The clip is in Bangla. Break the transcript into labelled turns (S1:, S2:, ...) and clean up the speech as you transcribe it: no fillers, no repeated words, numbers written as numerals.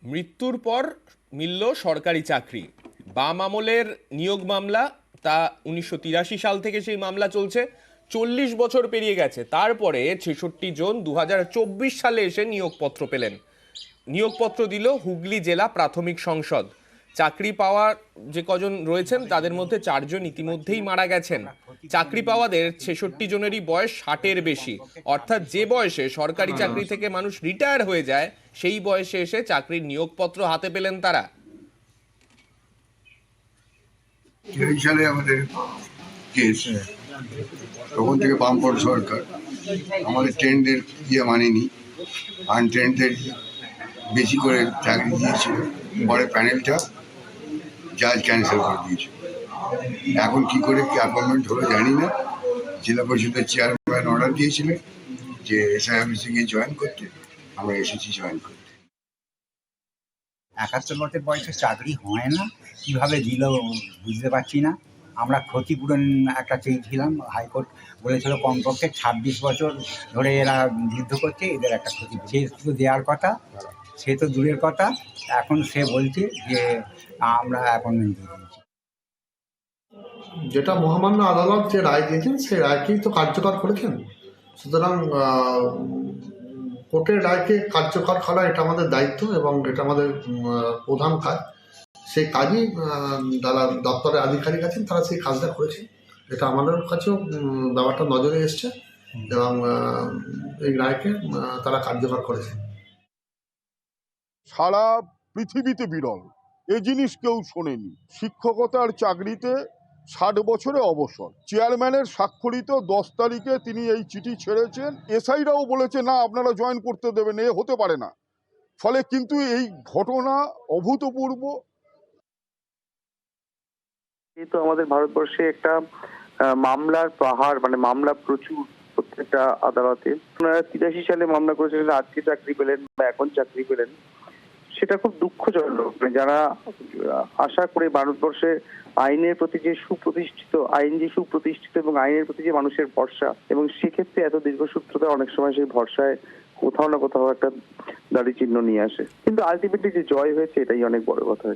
S1: মৃত্যুর পর মিলল সরকারি চাকরি। বাম আমলের নিয়োগ মামলা, তা 1983 সাল থেকে সেই মামলা চলছে, 40 বছর পেরিয়ে গেছে। তারপরে 66 জন 2024 সালে এসে নিয়োগপত্র পেলেন। নিয়োগপত্র দিল হুগলি জেলা প্রাথমিক সংসদ। চাকরি পাওয়া যে কজন রয়েছেন তাদের মধ্যে 4 জন ইতিমধ্যেই মারা গেছেন। চাকরি পাওয়াদের 66 জনেরই বয়স 60-এর বেশি, অর্থাৎ যে বয়সে সরকারি চাকরি থেকে মানুষ রিটায়ার হয়ে যায় সেই বয়সে এসে চাকরির নিয়োগপত্র হাতে পেলেন তারা।
S2: এই সালে আমাদের কেস, তখন থেকে বামপন্থী সরকার আমাদের ট্রেনদের মানেনি, আনট্রেনদের বেশি করে চাকরি দিয়েছিল। পরে প্যানেলটা জাজ ক্যান্সেল করে দিয়েছিল। এখন কি করে কি অ্যাপয়েন্টমেন্ট হলো জানি না। জেলা পরিষদের চেয়ারম্যান অর্ডার দিয়েছিলেন যে এসআই অফিসে গিয়ে জয়েন করতে, আমরা এসেছি জয়েন করতে।
S3: 71 বছর বয়সে চাকরি হয় না, কীভাবে দিল বুঝতে পারছি না। আমরা ক্ষতিপূরণ একটা চেয়েছিলাম, হাইকোর্ট বলেছিল কমপক্ষে 26 বছর ধরে এরা যুদ্ধ করছে, এদের একটা ক্ষতি সে তো দেওয়ার কথা, সে তো দূরের কথা। এখন সে বলছে যে আমরা অ্যাপয়েন্টমেন্ট দিয়ে দিয়েছি।
S4: যেটা মহামান্য আদালত যে রায় দিয়েছেন সেই রায়কেই তো কার্যকর করেছেন। সুতরাং কোর্টের রায়কে কার্যকর করা এটা আমাদের দায়িত্ব এবং এটা আমাদের প্রধান কাজ। সেই কাজই যারা দপ্তরের আধিকারিক আছেন তারা সেই কাজটা করেছেন। এটা আমাদের কাছেও ব্যাপারটা নজরে এসছে এবং এই রায়কে তারা কার্যকর করেছেন।
S5: সারা পৃথিবীতে বিরল, এ জিনিস কেউ শোনেনি। শিক্ষকতার চাকরিতে 60 বছরে অবসর, চেয়ারম্যানের স্বাক্ষরিত 10 তারিখে তিনি এই চিঠি ছেড়েছেন। এসআইরাও বলেছে না আপনারা জয়েন করতে দেবেন, এ হতে পারে না। ফলে কিন্তু এই ঘটনা অভূতপূর্ব।
S6: যেহেতু আমাদের ভারতবর্ষে একটা মামলার পাহাড়, মানে মামলা প্রচুর প্রত্যেকটা আদালতে। 83 সালে মামলা করেছিলেন, আজকে চাকরি পেলেন বা এখন চাকরি পেলেন, সেটা খুব দুঃখজনক। যারা আশা করে ভারতবর্ষে আইনের প্রতি যে সুপ্রতিষ্ঠিত, আইন যে সুপ্রতিষ্ঠিত এবং আইনের প্রতি যে মানুষের ভরসা, এবং সেক্ষেত্রে এত দীর্ঘসূত্রতা অনেক সময় সেই ভরসায় কোথাও না কোথাও একটা দাড়ি চিহ্ন নিয়ে আসে। কিন্তু আলটিমেটলি যে জয় হয়েছে এটাই অনেক বড় কথা।